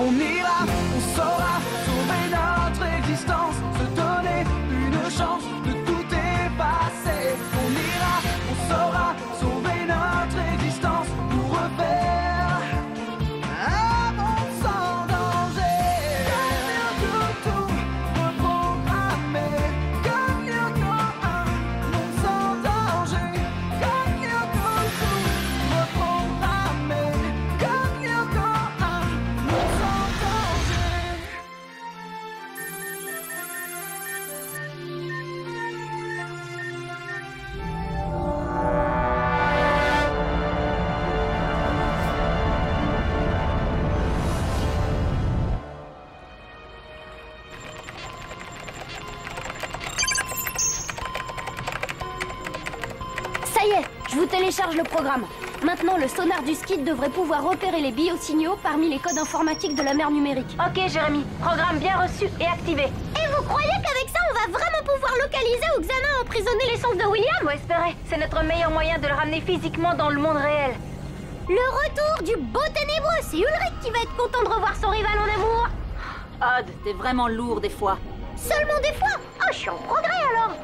On ira, on saura sauver notre existence, se donner une chance de tout effacer. On ira, on saura sauver notre existence pour refaire un monde sans danger. Tout reprogrammer, comme un monde sans danger. Comme tout reprogrammer, comme un monde sans danger. Ça y est, je vous télécharge le programme. Maintenant, le sonar du skid devrait pouvoir repérer les biosignaux parmi les codes informatiques de la mer numérique. Ok, Jérémy. Programme bien reçu et activé. Et vous croyez qu'avec ça, on va vraiment pouvoir localiser ou Xana emprisonner l'essence de William? Faut espérer. C'est notre meilleur moyen de le ramener physiquement dans le monde réel. Le retour du beau ténébreux, c'est Ulrich qui va être content de revoir son rival en amour. Odd, t'es vraiment lourd des fois. Seulement des fois? Oh, je suis en progrès alors.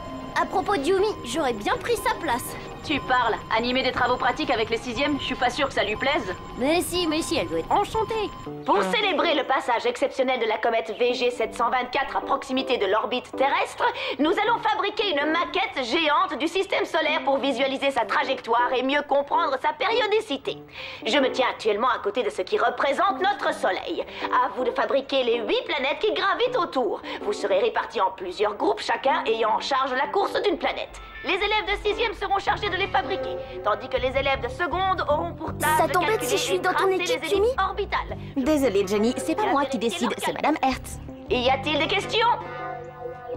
À propos de Yumi, j'aurais bien pris sa place. Tu parles. Animer des travaux pratiques avec les 6e, je suis pas sûre que ça lui plaise. Mais si, elle doit être enchantée. Pour célébrer le passage exceptionnel de la comète VG724 à proximité de l'orbite terrestre, nous allons fabriquer une maquette géante du système solaire pour visualiser sa trajectoire et mieux comprendre sa périodicité. Je me tiens actuellement à côté de ce qui représente notre Soleil. À vous de fabriquer les 8 planètes qui gravitent autour. Vous serez répartis en plusieurs groupes, chacun ayant en charge la course d'une planète. Les élèves de 6e seront chargés de les fabriquer, tandis que les élèves de seconde auront pour tâche Ça de t'embête calculer si je suis et dans ton tracer équipe, les Yumi? ellipses orbitales. Désolée, Jenny, c'est pas moi qui décide, c'est Madame Hertz. Y a-t-il des questions?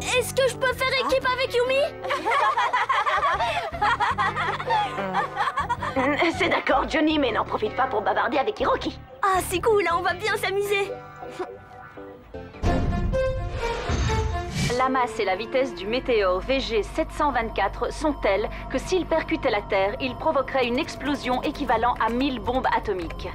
Est-ce que je peux faire équipe avec Yumi? C'est d'accord, Johnny, mais n'en profite pas pour bavarder avec Hiroki. Ah, c'est cool, là, on va bien s'amuser. La masse et la vitesse du météore VG724 sont telles que s'il percutait la Terre, il provoquerait une explosion équivalent à 1000 bombes atomiques.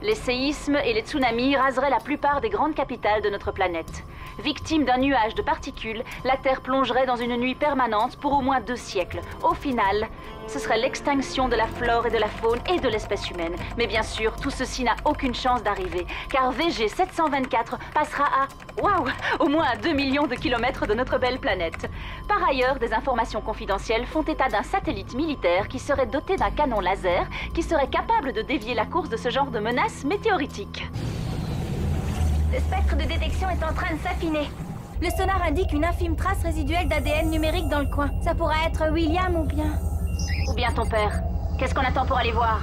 Les séismes et les tsunamis raseraient la plupart des grandes capitales de notre planète. Victime d'un nuage de particules, la Terre plongerait dans une nuit permanente pour au moins 2 siècles. Au final, ce serait l'extinction de la flore et de la faune et de l'espèce humaine. Mais bien sûr, tout ceci n'a aucune chance d'arriver, car VG724 passera à, waouh, au moins à 2 millions de kilomètres de notre belle planète. Par ailleurs, des informations confidentielles font état d'un satellite militaire qui serait doté d'un canon laser qui serait capable de dévier la course de ce genre de menaces météoritiques. Le spectre de détection est en train de s'affiner. Le sonar indique une infime trace résiduelle d'ADN numérique dans le coin. Ça pourrait être William ou bien... Ou bien ton père. Qu'est-ce qu'on attend pour aller voir?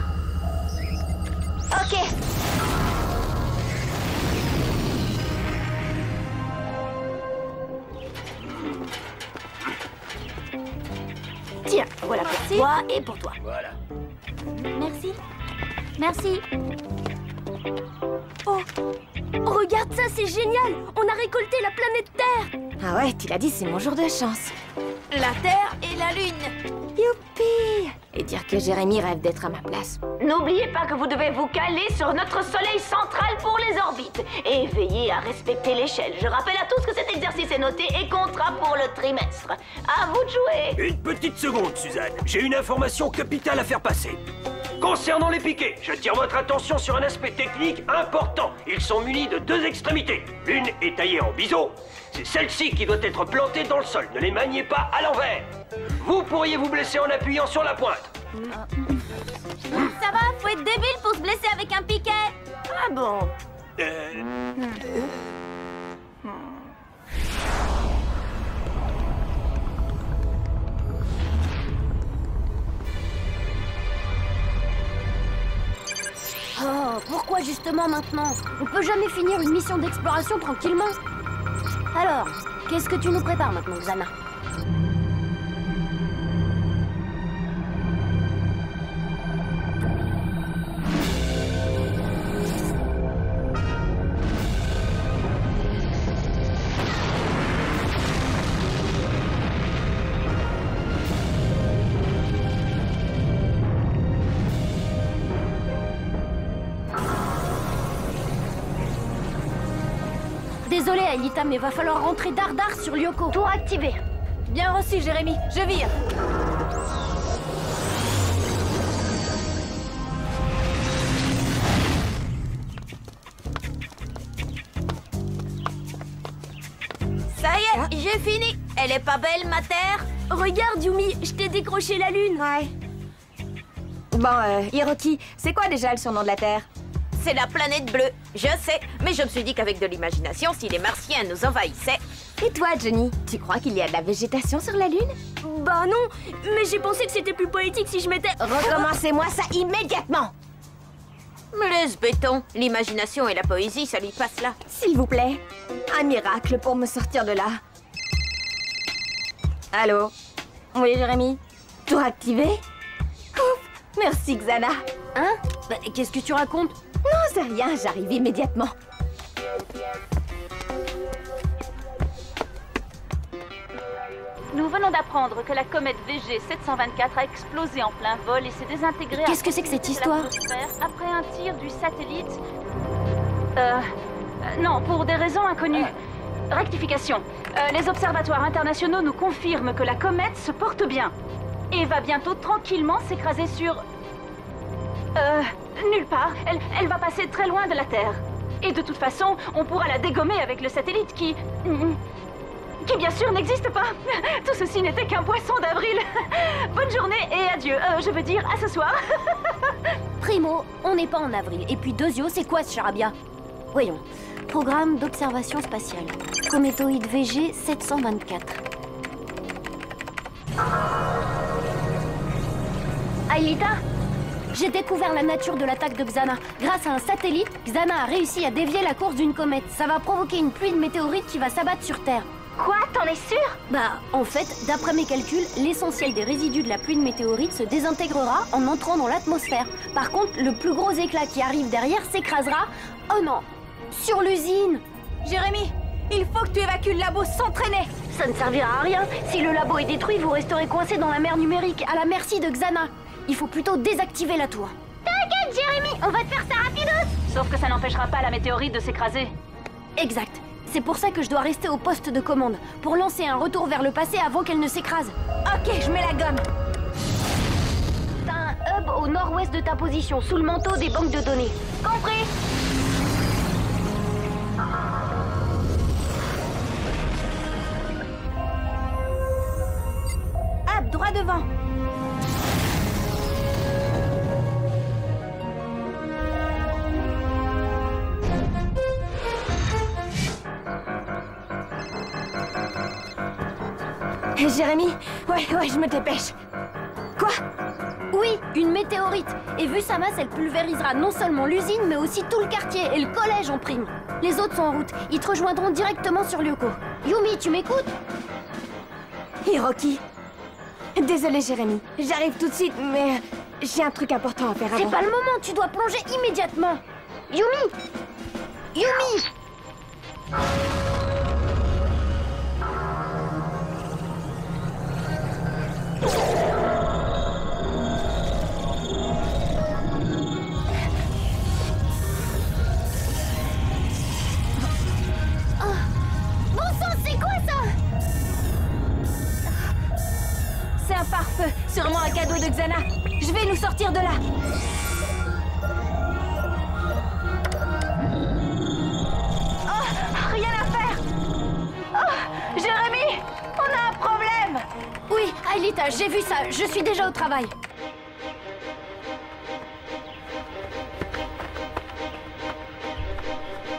Ok. Tiens, voilà pour toi et pour toi. Voilà. Merci. Merci. Oh, regarde ça, c'est génial! On a récolté la planète Terre! Ah ouais, tu l'as dit, c'est mon jour de chance. La Terre et la Lune! Youpi! Et dire que Jérémy rêve d'être à ma place. N'oubliez pas que vous devez vous caler sur notre soleil central pour les orbites et veillez à respecter l'échelle. Je rappelle à tous que cet exercice est noté et comptera pour le trimestre. À vous de jouer! Une petite seconde, Suzanne. J'ai une information capitale à faire passer. Concernant les piquets, j'attire votre attention sur un aspect technique important. Ils sont munis de 2 extrémités. L'une est taillée en biseau. C'est celle-ci qui doit être plantée dans le sol. Ne les maniez pas à l'envers. Vous pourriez vous blesser en appuyant sur la pointe. Ça va, faut être débile pour se blesser avec un piquet! Ah bon? Oh, pourquoi justement maintenant? On peut jamais finir une mission d'exploration tranquillement. Alors, qu'est-ce que tu nous prépares maintenant, Xana? Désolée, Aelita, mais va falloir rentrer dardard sur Lyoko. Tour activé. Bien reçu, Jérémy. Je vire. Ça y est, j'ai fini. Elle est pas belle, ma terre? Regarde, Yumi, je t'ai décroché la lune. Ouais. Bon, Hiroki, c'est quoi déjà le surnom de la Terre? C'est la planète bleue. Je sais, mais je me suis dit qu'avec de l'imagination, si les Martiens nous envahissaient... Et toi, Johnny, tu crois qu'il y a de la végétation sur la Lune? Bah non, mais j'ai pensé que c'était plus poétique si je m'étais... Recommencez-moi ça immédiatement! Me laisse béton. L'imagination et la poésie, ça lui passe là. S'il vous plaît, un miracle pour me sortir de là. Allô? Oui, Jérémy? Tour activé? Ouf! Merci, Xana. Hein? Bah, qu'est-ce que tu racontes? Non, c'est rien, j'arrive immédiatement. Nous venons d'apprendre que la comète VG724 a explosé en plein vol et s'est désintégrée. Qu'est-ce que c'est que cette histoire? Après un tir du satellite... non, pour des raisons inconnues. Rectification. Les observatoires internationaux nous confirment que la comète se porte bien et va bientôt tranquillement s'écraser sur... nulle part. Elle va passer très loin de la Terre. Et de toute façon, on pourra la dégommer avec le satellite qui bien sûr n'existe pas. Tout ceci n'était qu'un poisson d'avril. Bonne journée et adieu. Je veux dire, à ce soir. Primo, on n'est pas en avril. Et puis Deuxio, c'est quoi ce charabia? Voyons. Programme d'observation spatiale. Cométoïde VG 724. Aelita, j'ai découvert la nature de l'attaque de Xana. Grâce à un satellite, Xana a réussi à dévier la course d'une comète. Ça va provoquer une pluie de météorites qui va s'abattre sur Terre. Quoi? T'en es sûr? Bah, en fait, d'après mes calculs, l'essentiel des résidus de la pluie de météorites se désintégrera en entrant dans l'atmosphère. Par contre, le plus gros éclat qui arrive derrière s'écrasera... Oh non! Sur l'usine! Jérémy, il faut que tu évacues le labo sans traîner! Ça ne servira à rien. Si le labo est détruit, vous resterez coincé dans la mer numérique. À la merci de Xana. Il faut plutôt désactiver la tour. T'inquiète, Jérémy, on va te faire ça rapidos. Sauf que ça n'empêchera pas la météorite de s'écraser. Exact. C'est pour ça que je dois rester au poste de commande, pour lancer un retour vers le passé avant qu'elle ne s'écrase. Ok, je mets la gomme. T'as un hub au nord-ouest de ta position, sous le manteau des banques de données. Compris? Hop, droit devant. Jérémy? Ouais, je me dépêche. Quoi? Oui, une météorite. Et vu sa masse, elle pulvérisera non seulement l'usine, mais aussi tout le quartier et le collège en prime. Les autres sont en route. Ils te rejoindront directement sur Lyoko. Yumi, tu m'écoutes? Hiroki? Désolée, Jérémy. J'arrive tout de suite, mais j'ai un truc important à faire avant. C'est pas le moment, tu dois plonger immédiatement. Yumi! Yumi! C'est un pare-feu, sûrement un cadeau de Xana. Je vais nous sortir de là. Oh, rien à faire. Oh, Jérémy, on a un problème. Oui, Aelita, j'ai vu ça. Je suis déjà au travail.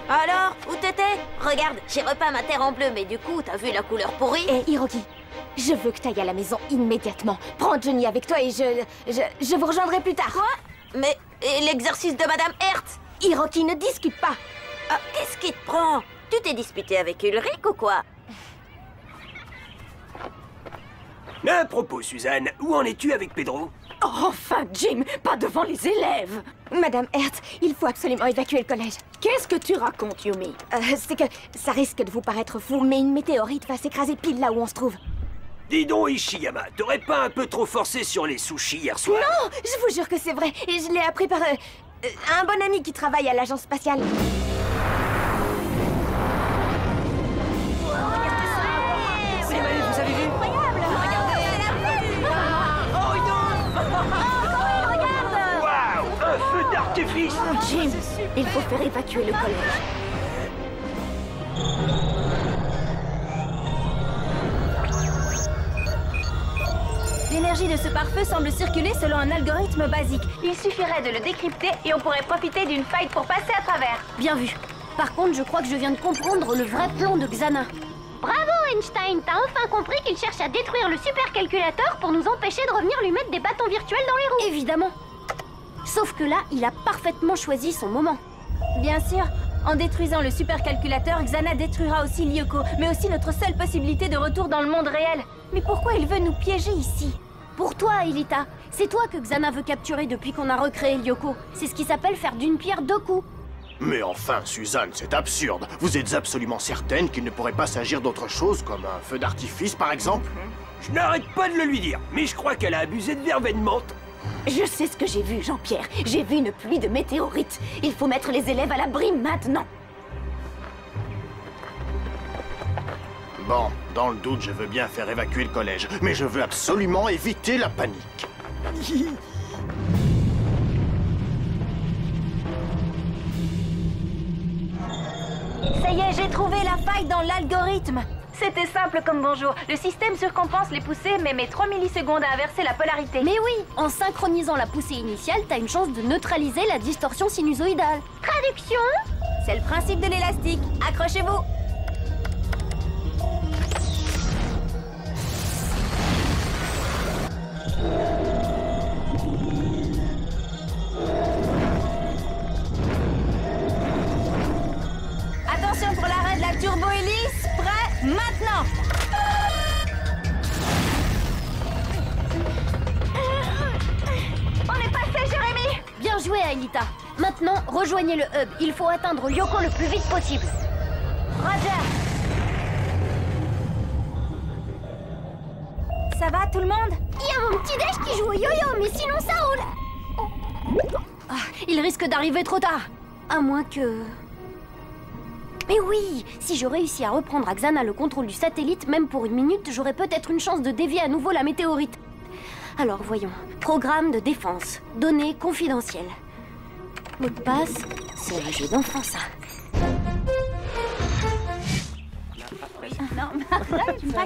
Alors, où t'étais? Regarde, j'ai repeint ma terre en bleu, mais du coup, t'as vu la couleur pourrie? Hé, Hiroki, je veux que t'ailles à la maison immédiatement. Prends Johnny avec toi et je vous rejoindrai plus tard. Quoi? Mais et l'exercice de Madame Hertz? Hiroki, ne discute pas. Ah, qu'est-ce qui te prend? Tu t'es disputé avec Ulrich ou quoi? À propos, Suzanne, où en es-tu avec Pedro? Oh, enfin, Jim, pas devant les élèves. Madame Hertz, il faut absolument évacuer le collège. Qu'est-ce que tu racontes, Yumi? C'est que ça risque de vous paraître fou, mais une météorite va s'écraser pile là où on se trouve. Dis donc, Ishiyama, t'aurais pas un peu trop forcé sur les sushis hier soir? Non, je vous jure que c'est vrai. Et je l'ai appris par un bon ami qui travaille à l'agence spatiale. Non, Jim, il faut faire évacuer le collège. L'énergie de ce pare-feu semble circuler selon un algorithme basique. Il suffirait de le décrypter et on pourrait profiter d'une faille pour passer à travers. Bien vu. Par contre, je crois que je viens de comprendre le vrai plan de Xana. Bravo Einstein, t'as enfin compris qu'il cherche à détruire le supercalculateur pour nous empêcher de revenir lui mettre des bâtons virtuels dans les roues. Évidemment. Sauf que là, il a parfaitement choisi son moment. Bien sûr, en détruisant le supercalculateur, Xana détruira aussi Lyoko, mais aussi notre seule possibilité de retour dans le monde réel. Mais pourquoi il veut nous piéger ici? Pour toi, Aelita, c'est toi que Xana veut capturer depuis qu'on a recréé Lyoko. C'est ce qui s'appelle faire d'une pierre deux coups. Mais enfin, Suzanne, c'est absurde. Vous êtes absolument certaine qu'il ne pourrait pas s'agir d'autre chose, comme un feu d'artifice, par exemple? Je n'arrête pas de le lui dire, mais je crois qu'elle a abusé de verveine menthe. Je sais ce que j'ai vu, Jean-Pierre. J'ai vu une pluie de météorites. Il faut mettre les élèves à l'abri maintenant. Bon, dans le doute, je veux bien faire évacuer le collège, mais je veux absolument éviter la panique. Ça y est, j'ai trouvé la faille dans l'algorithme. C'était simple comme bonjour. Le système surcompense les poussées, mais met 3 millisecondes à inverser la polarité. Mais oui, en synchronisant la poussée initiale, t'as une chance de neutraliser la distorsion sinusoïdale. Traduction? C'est le principe de l'élastique. Accrochez-vous. Attention pour l'arrêt de la turbo-hélice. Prêt? Maintenant! On est passé, Jérémy! Bien joué, Aelita. Maintenant, rejoignez le hub. Il faut atteindre Lyoko le plus vite possible. Roger! Ça va, tout le monde? Il y a mon petit déj qui joue au yo-yo, mais sinon ça roule. Ah, il risque d'arriver trop tard. À moins que... Mais oui, si je réussis à reprendre à Xana le contrôle du satellite, même pour une minute, j'aurais peut-être une chance de dévier à nouveau la météorite. Alors voyons. Programme de défense. Données confidentielles. Mot de passe, c'est un jeu d'enfant ça.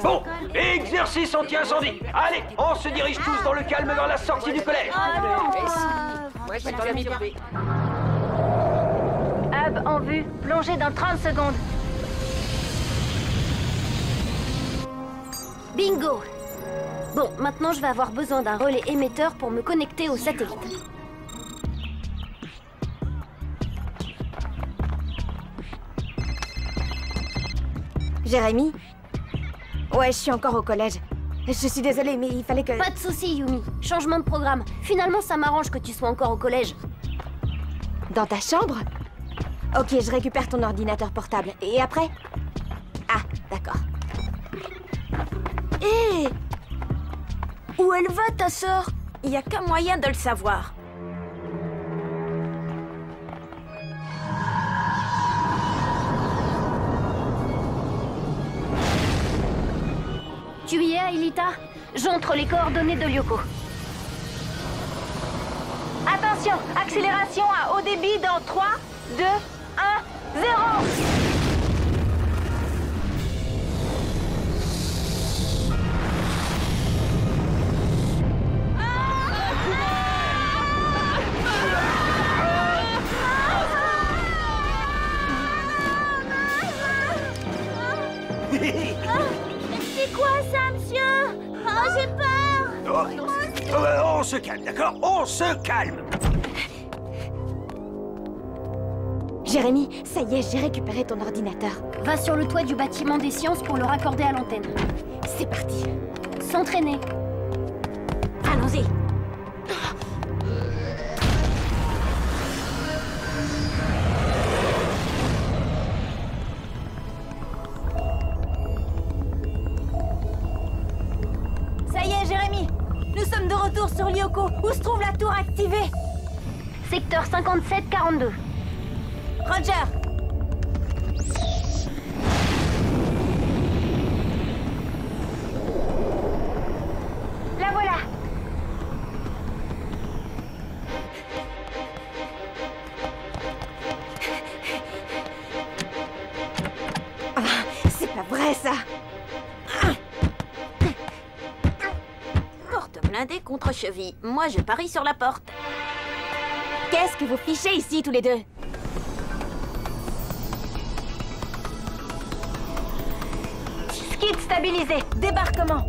Bon, exercice anti-incendie. Allez, on se dirige tous dans le calme vers la sortie du collège. Hub en vue. Plongée dans 30 secondes. Bingo! Bon, maintenant je vais avoir besoin d'un relais émetteur pour me connecter au satellite. Jérémy? Ouais, je suis encore au collège. Je suis désolée, mais il fallait que... Pas de soucis, Yumi. Changement de programme. Finalement, ça m'arrange que tu sois encore au collège. Dans ta chambre? Ok, je récupère ton ordinateur portable. Et après? Ah, d'accord. Hé! Où elle va, ta sœur? Il n'y a qu'un moyen de le savoir. Tu y es, Aelita? J'entre les coordonnées de Lyoko. Attention, accélération à haut débit dans 3, 2, 1, 0. C'est quoi ça, monsieur? Oh, j'ai peur. On se calme, d'accord? On se calme. Jérémy, ça y est, j'ai récupéré ton ordinateur. Va sur le toit du bâtiment des sciences pour le raccorder à l'antenne. C'est parti. S'entraîner. Allons-y. Ça y est, Jérémy. Nous sommes de retour sur Lyoko. Où se trouve la tour activée? Secteur 57-42. Roger. La voilà. j'adorerais ça. Porte blindée contre cheville. Moi, je parie sur la porte. Qu'est-ce que vous fichez ici, tous les deux? Skid stabilisé. Débarquement.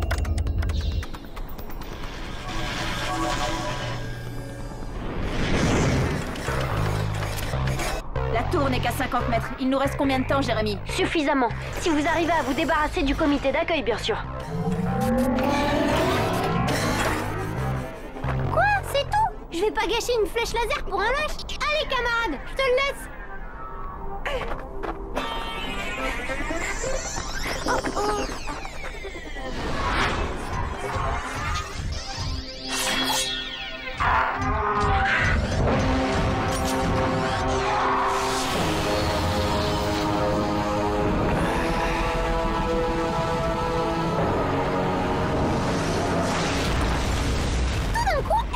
La tour n'est qu'à 50 mètres. Il nous reste combien de temps, Jérémy? Suffisamment. Si vous arrivez à vous débarrasser du comité d'accueil, bien sûr. Quoi? C'est tout? Je vais pas gâcher une flèche laser pour un lâche. Allez, camarade, je te le laisse.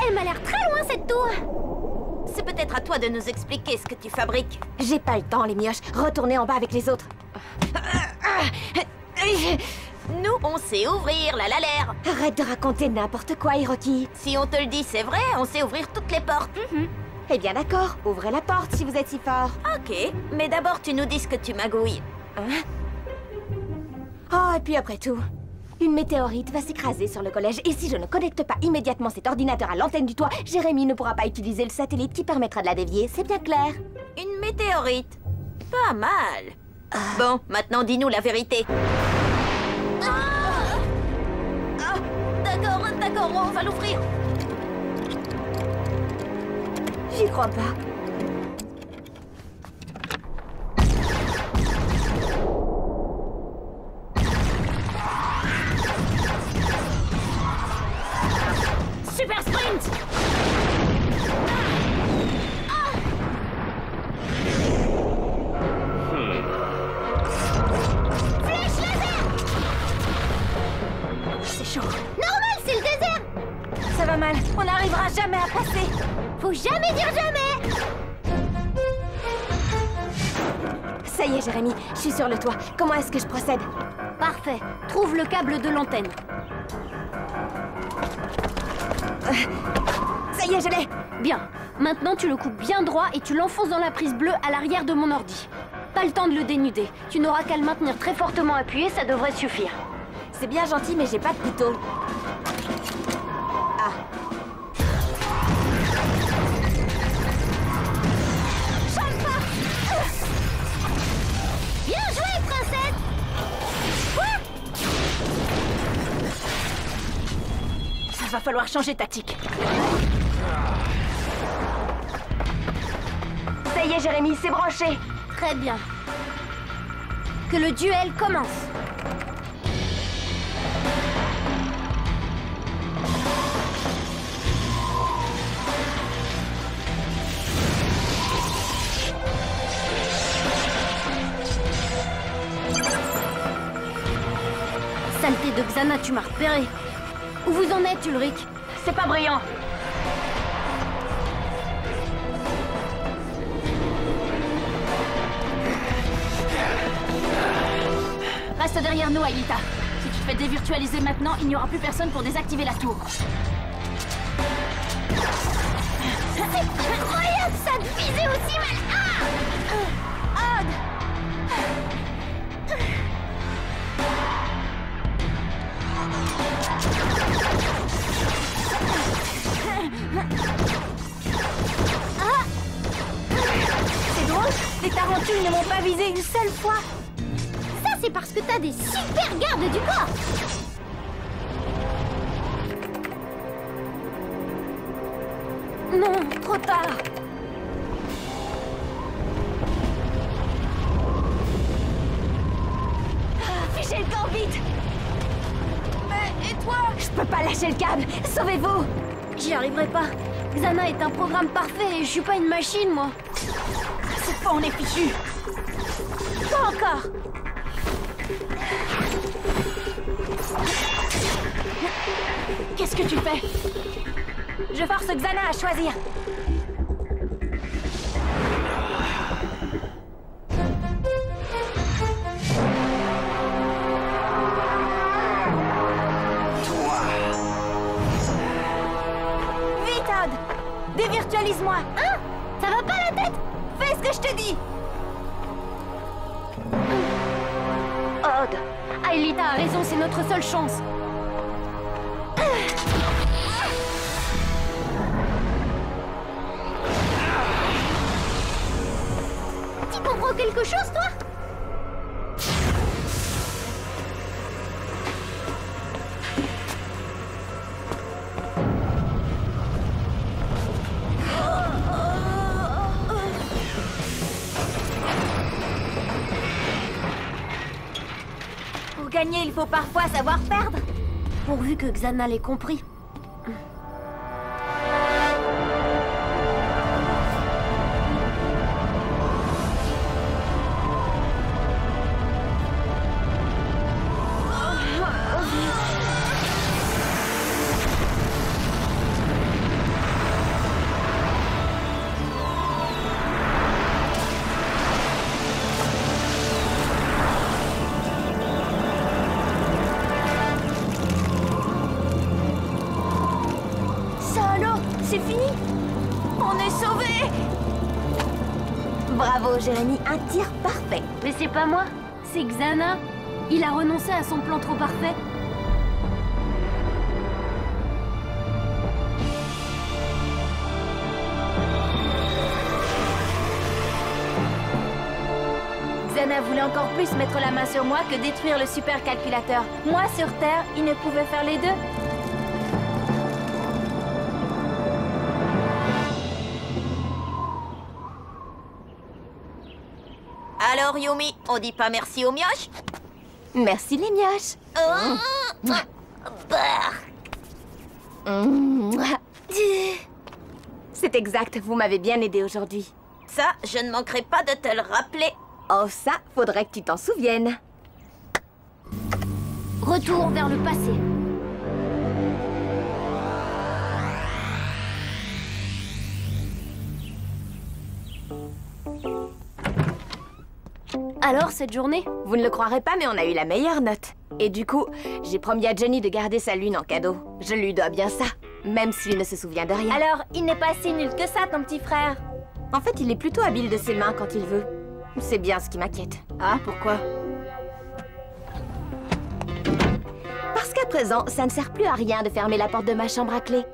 Elle m'a l'air très loin, cette tour. C'est peut-être à toi de nous expliquer ce que tu fabriques. J'ai pas le temps, les mioches. Retournez en bas avec les autres. Nous, on sait ouvrir la lalère. Arrête de raconter n'importe quoi, Hiroki. Si on te le dit, c'est vrai, on sait ouvrir toutes les portes. Eh bien d'accord, ouvrez la porte si vous êtes si fort. Ok, mais d'abord tu nous dis ce que tu magouilles. Hein? Oh, et puis après tout, une météorite va s'écraser sur le collège. Et si je ne connecte pas immédiatement cet ordinateur à l'antenne du toit, Jérémy ne pourra pas utiliser le satellite qui permettra de la dévier, c'est bien clair. Une météorite. Pas mal. Bon, maintenant dis-nous la vérité. D'accord, on va l'ouvrir. J'y crois pas. Super sprint! Flèche laser! C'est chaud. Normal, c'est le désert. Ça va mal. On n'arrivera jamais à passer. Faut jamais dire jamais. Ça y est, Jérémy, je suis sur le toit. Comment est-ce que je procède? Parfait. Trouve le câble de l'antenne. Ça y est, je l'ai. Bien. Maintenant, tu le coupes bien droit et tu l'enfonces dans la prise bleue à l'arrière de mon ordi. Pas le temps de le dénuder. Tu n'auras qu'à le maintenir très fortement appuyé, ça devrait suffire. C'est bien gentil, mais j'ai pas de couteau. Ah. Bien joué, princesse. Va falloir changer de tactique. Ça y est, Jérémy, c'est branché. Très bien. Que le duel commence. Saleté de Xana, tu m'as repéré. Où vous en êtes, Ulrich? C'est pas brillant. Reste derrière nous, Aelita. Si tu te fais dévirtualiser maintenant, il n'y aura plus personne pour désactiver la tour. C'est incroyable, ça, de viser aussi mal. C'est drôle, les tarentules ne m'ont pas visé une seule fois. Ça, c'est parce que t'as des super gardes du corps. Non, trop tard. Fichez le camp vite. Mais et toi? Je peux pas lâcher le câble. Sauvez-vous. J'y arriverai pas. Xana est un programme parfait et je suis pas une machine, moi. Cette fois, on est fichu. Pas encore. Qu'est-ce que tu fais? Je force Xana à choisir. je te dis. Odd, Aelita a raison, c'est notre seule chance. Tu comprends quelque chose, toi? Pour gagner, il faut parfois savoir perdre. Pourvu que Xana l'ait compris. C'est fini. On est sauvés. Bravo, Jérémy, un tir parfait. Mais c'est pas moi, c'est Xana. Il a renoncé à son plan trop parfait. Xana voulait encore plus mettre la main sur moi que détruire le supercalculateur. Moi, sur Terre, il ne pouvait faire les deux. Alors, Yumi, on dit pas merci aux mioches? Merci les mioches. C'est exact, vous m'avez bien aidé aujourd'hui. Ça, je ne manquerai pas de te le rappeler. Oh ça, faudrait que tu t'en souviennes. Retour vers le passé. Alors, cette journée? Vous ne le croirez pas, mais on a eu la meilleure note. Et du coup, j'ai promis à Jenny de garder sa lune en cadeau. Je lui dois bien ça, même s'il ne se souvient de rien. Alors, il n'est pas si nul que ça, ton petit frère. En fait, il est plutôt habile de ses mains quand il veut. C'est bien ce qui m'inquiète. Ah, pourquoi? Parce qu'à présent, ça ne sert plus à rien de fermer la porte de ma chambre à clé.